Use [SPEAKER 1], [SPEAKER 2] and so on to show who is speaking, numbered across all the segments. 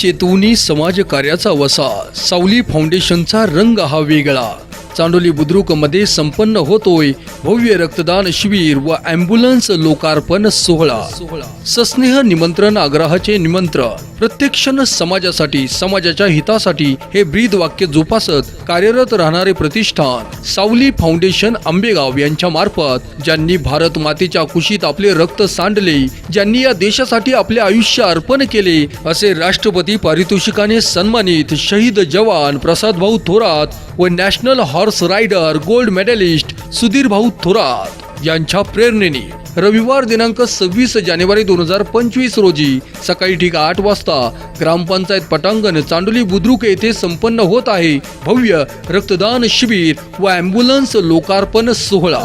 [SPEAKER 1] चेतवणी समाज कार्याचा वसा, सावली फाउंडेशनचा रंग हा वेगळा। चांडोली बुद्रुकमध्ये संपन्न होतोय भव्य रक्तदान शिबिर व ॲम्ब्युलन्स लोकार्पण सोहळा। सस्नेह निमंत्रण, आग्रहाचे निमंत्रण। प्रत्येक क्षण समाजासाठी, समाजाच्या हितासाठी हे ब्रीद वाक्य जोपासत कार्यरत राहणारे प्रतिष्ठान सावली फाउंडेशन आंबेगाव यांच्या मार्फत, ज्यांनी भारत मातेच्या कुशीत आपले रक्त सांडले, ज्यांनी या देशासाठी आपले आयुष्य अर्पण केले, असे राष्ट्रपती पारितोषिकाने सन्मानित शहीद जवान प्रसाद भाऊ थोरात व national horse rider gold medallist Sudhir भाऊ थोरात यांच्या प्रेरणेने रविवार दिनांक 26 जानेवारी 2025 रोजी सकाळी ठीक 8 वाजता ग्रामपंचायत पटांगण चांडोली बुद्रुक येथे संपन्न होत आहे भव्य रक्तदान शिबिर व ॲम्ब्युलन्स लोकार्पण सोहळा।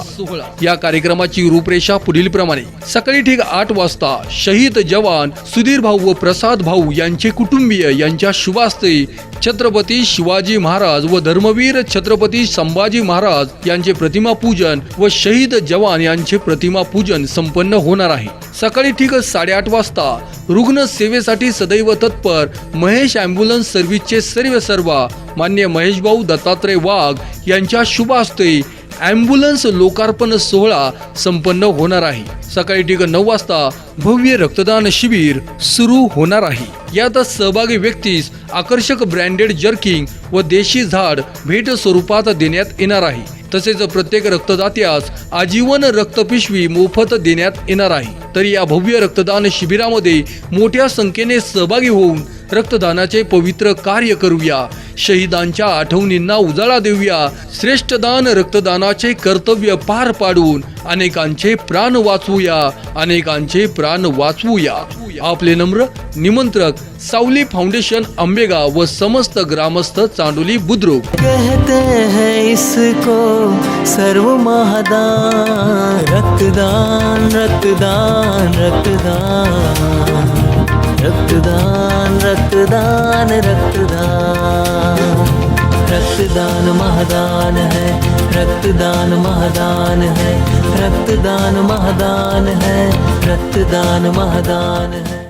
[SPEAKER 1] या कार्यक्रमाची रूपरेषा पुढील प्रमाणे: सकाळी ठीक 8 वाजता शहीद जवान सुधीर भाऊ व प्रसाद भाऊ यांचे कुटुंबीय यांच्या शुभास्ते छत्रपती शिवाजी महाराज व धर्मवीर छत्रपती संभाजी महाराज यांचे प्रतिमा पूजन व शहीद जवान यांचे प्रतिमा पूजन संपन्न होणार आहे। सकाळी ठीक 8:30 वाजता रुग्ण सेवेसाठी सदैव तत्पर महेश ॲम्ब्युलन्स सर्व्हिसचे सर्वेसर्वा मान्य महेश भाऊ दत्तात्रय वाघ यांच्या शुभ हस्ते ॲम्ब्युलन्स लोकार्पण सोहळा संपन्न होणार आहे। सकाळी ठीक 9 वाजता भव्य रक्तदान शिबिर सुरू होणार आहे। यात सहभागी व्यक्तीस आकर्षक ब्रँडेड जर्किंग व देशी झाड भेट स्वरूपात देण्यात येणार आहे। तसेच प्रत्येक रक्तदात्यास आजीवन रक्तपिशवी मोफत देण्यात येणार आहे। तर या भव्य रक्तदान शिबिरामध्ये मोठ्या संख्येने सहभागी होऊन रक्तदानाचे पवित्र कार्य करूया, शहीदांच्या आठवणींना उजाळा देऊया, श्रेष्ठदान रक्तदानाचे कर्तव्य पार पाडून अनेकांचे प्राण वाचवूया, अनेकांचे प्राण वाचवूया। आपले नम्र निमंत्रक सावली फाउंडेशन आंबेगाव व समस्त ग्रामस्थ चांडोली बुद्रुक।
[SPEAKER 2] कहते हैं इसको सर्व महादान, रक्तदान रक्तदान रक्तदान रक्तदान रक्तदान रक्तदान रक्तदान महादान है, रक्तदान महादान है, रक्तदान महादान है, रक्तदान महादान है।